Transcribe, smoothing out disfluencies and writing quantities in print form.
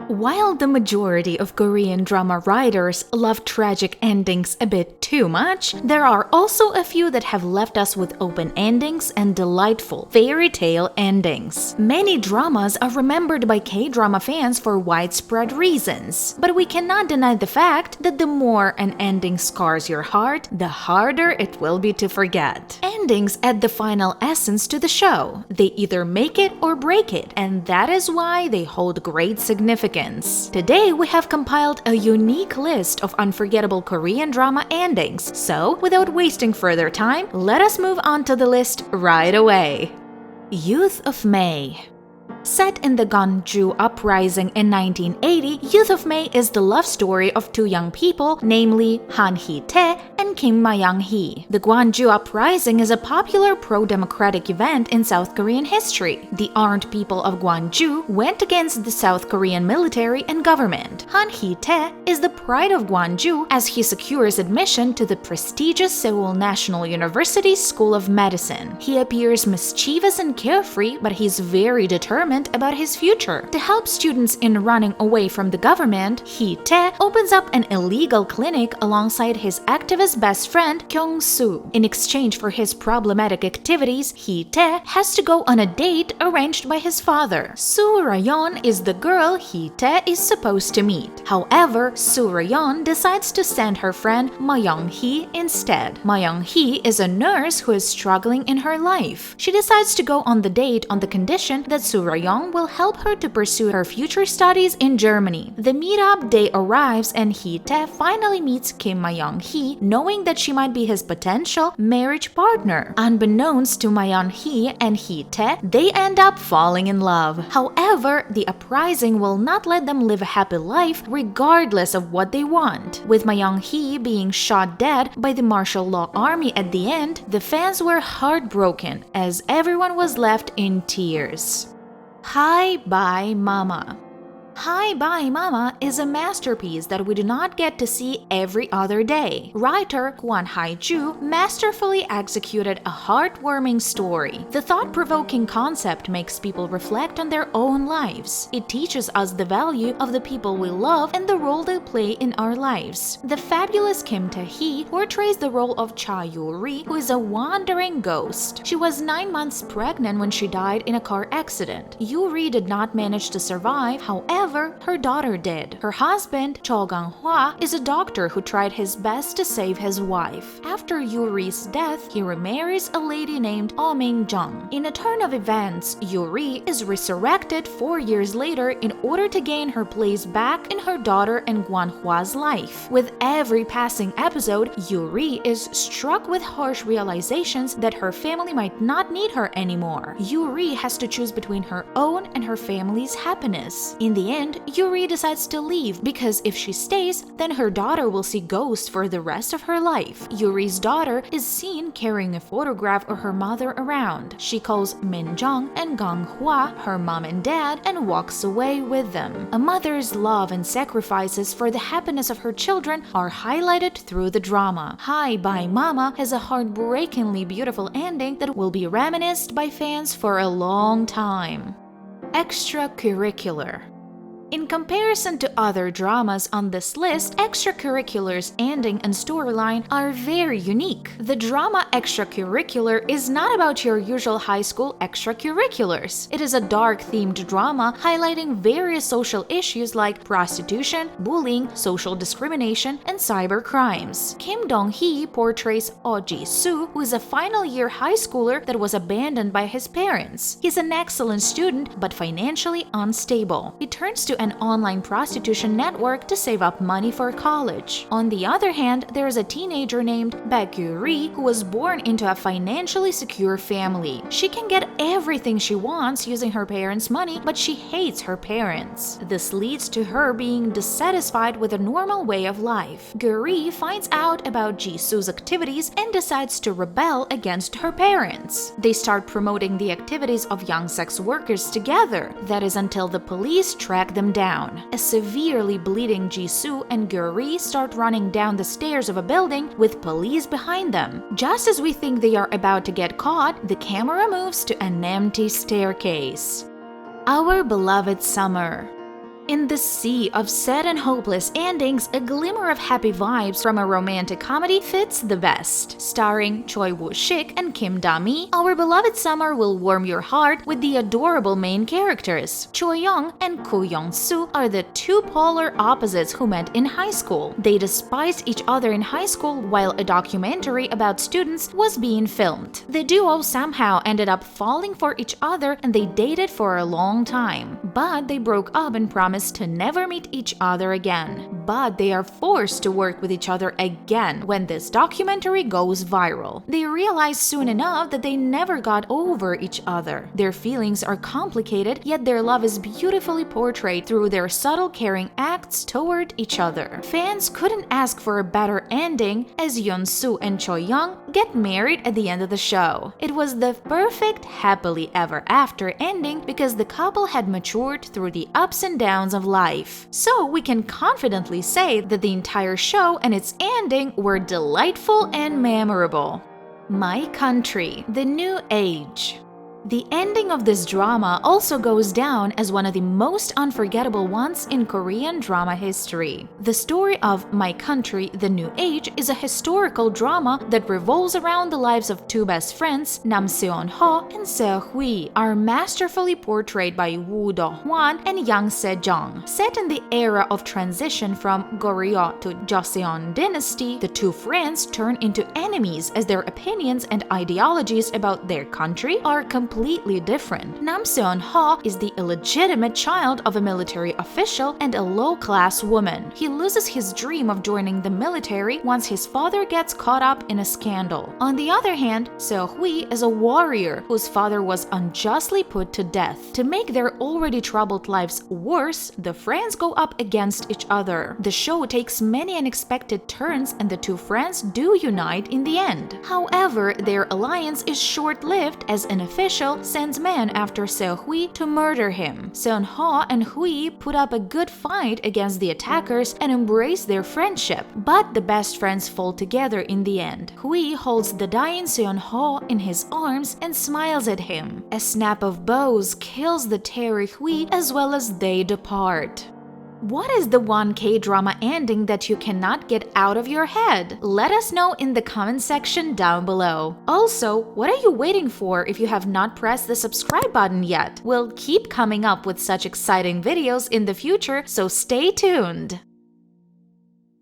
While the majority of Korean drama writers love tragic endings a bit too much, there are also a few that have left us with open endings and delightful fairy tale endings. Many dramas are remembered by K-drama fans for widespread reasons, but we cannot deny the fact that the more an ending scars your heart, the harder it will be to forget. Endings add the final essence to the show. They either make it or break it, and that is why they hold great significance. Today, we have compiled a unique list of unforgettable Korean drama endings, so without wasting further time, let us move on to the list right away. Youth of May. Set in the Gwangju Uprising in 1980, Youth of May is the love story of two young people, namely Han Hee-tae and Kim Ma-young-hee. The Gwangju Uprising is a popular pro-democratic event in South Korean history. The armed people of Gwangju went against the South Korean military and government. Han Hee-tae is the pride of Gwangju as he secures admission to the prestigious Seoul National University School of Medicine. He appears mischievous and carefree, but he's very determined about his future. To help students in running away from the government, Hee-tae opens up an illegal clinic alongside his activist best friend Kyung-soo. In exchange for his problematic activities, Hee-tae has to go on a date arranged by his father. Soo Rayon is the girl Hee-tae is supposed to meet. However, Soo Rayon decides to send her friend Ma-young-hee instead. Ma-young-hee is a nurse who is struggling in her life. She decides to go on the date on the condition that Soo Rayon will help her to pursue her future studies in Germany. The meetup day arrives and Hee-tae finally meets Kim Ma-young-hee, knowing that she might be his potential marriage partner. Unbeknownst to Ma-young-hee and Hee-tae, they end up falling in love. However, the uprising will not let them live a happy life regardless of what they want. With Ma-young-hee being shot dead by the martial law army at the end, the fans were heartbroken as everyone was left in tears. Hi Bye Mama. Hi Bye Mama is a masterpiece that we do not get to see every other day. Writer Kwon Hae-ju masterfully executed a heartwarming story. The thought-provoking concept makes people reflect on their own lives. It teaches us the value of the people we love and the role they play in our lives. The fabulous Kim Tae-hee portrays the role of Cha Yoo-ri, who is a wandering ghost. She was 9 months pregnant when she died in a car accident. Yoo-ri did not manage to survive, however, her daughter did. Her husband, Cho Gang-hwa, is a doctor who tried his best to save his wife. After Yuri's death, he remarries a lady named Oh Min-jung. In a turn of events, Yuri is resurrected 4 years later in order to gain her place back in her daughter and Gwan-hwa's life. With every passing episode, Yuri is struck with harsh realizations that her family might not need her anymore. Yuri has to choose between her own and her family's happiness. In the end, Yuri decides to leave because if she stays, then her daughter will see ghosts for the rest of her life. Yuri's daughter is seen carrying a photograph of her mother around. She calls Min-jung and Gang-hwa her mom and dad and walks away with them. A mother's love and sacrifices for the happiness of her children are highlighted through the drama. Hi Bye Mama has a heartbreakingly beautiful ending that will be reminisced by fans for a long time. Extracurricular. In comparison to other dramas on this list, Extracurricular's ending and storyline are very unique. The drama Extracurricular is not about your usual high school extracurriculars. It is a dark-themed drama highlighting various social issues like prostitution, bullying, social discrimination, and cyber crimes. Kim Dong-hee portrays Oh Ji-soo, who is a final-year high schooler that was abandoned by his parents. He's an excellent student, but financially unstable. He turns to an online prostitution network to save up money for college. On the other hand, there is a teenager named Baek-yu-ri who was born into a financially secure family. She can get everything she wants using her parents' money, but she hates her parents. This leads to her being dissatisfied with a normal way of life. Guri finds out about Jisoo's activities and decides to rebel against her parents. They start promoting the activities of young sex workers together. That is until the police track them down. A severely bleeding Jisoo and Guri start running down the stairs of a building with police behind them. Just as we think they are about to get caught, the camera moves to an empty staircase. Our Beloved Summer. In the sea of sad and hopeless endings, a glimmer of happy vibes from a romantic comedy fits the best. Starring Choi Woo-shik and Kim Da-mi, our beloved summer will warm your heart with the adorable main characters. Choi Young and Koo Young-soo are the two polar opposites who met in high school. They despised each other in high school while a documentary about students was being filmed. The duo somehow ended up falling for each other and they dated for a long time. But they broke up and promised to never meet each other again. But they are forced to work with each other again when this documentary goes viral. They realize soon enough that they never got over each other. Their feelings are complicated, yet their love is beautifully portrayed through their subtle caring acts toward each other. Fans couldn't ask for a better ending as Yeon-soo and Choi Young get married at the end of the show. It was the perfect happily ever after ending because the couple had matured through the ups and downs of life. So we can confidently say that the entire show and its ending were delightful and memorable. My Country, The New Age. The ending of this drama also goes down as one of the most unforgettable ones in Korean drama history. The story of My Country, The New Age is a historical drama that revolves around the lives of two best friends, Nam Seon-ho and Seo-hui, are masterfully portrayed by Woo Do-hwan and Yang Se-jung. Set in the era of transition from Goryeo to Joseon dynasty, the two friends turn into enemies as their opinions and ideologies about their country are completely different. Nam Seon-ho is the illegitimate child of a military official and a low-class woman. He loses his dream of joining the military once his father gets caught up in a scandal. On the other hand, Seo-hui is a warrior whose father was unjustly put to death. To make their already troubled lives worse, the friends go up against each other. The show takes many unexpected turns and the two friends do unite in the end. However, their alliance is short-lived as an official sends men after Seo-hui to murder him. Seon-ho and Hui put up a good fight against the attackers and embrace their friendship, but the best friends fall together in the end. Hui holds the dying Seon-ho in his arms and smiles at him. A snap of bows kills the terror Hui as well as they depart. What is the one K-drama ending that you cannot get out of your head? Let us know in the comment section down below. Also, what are you waiting for if you have not pressed the subscribe button yet? We'll keep coming up with such exciting videos in the future, so stay tuned!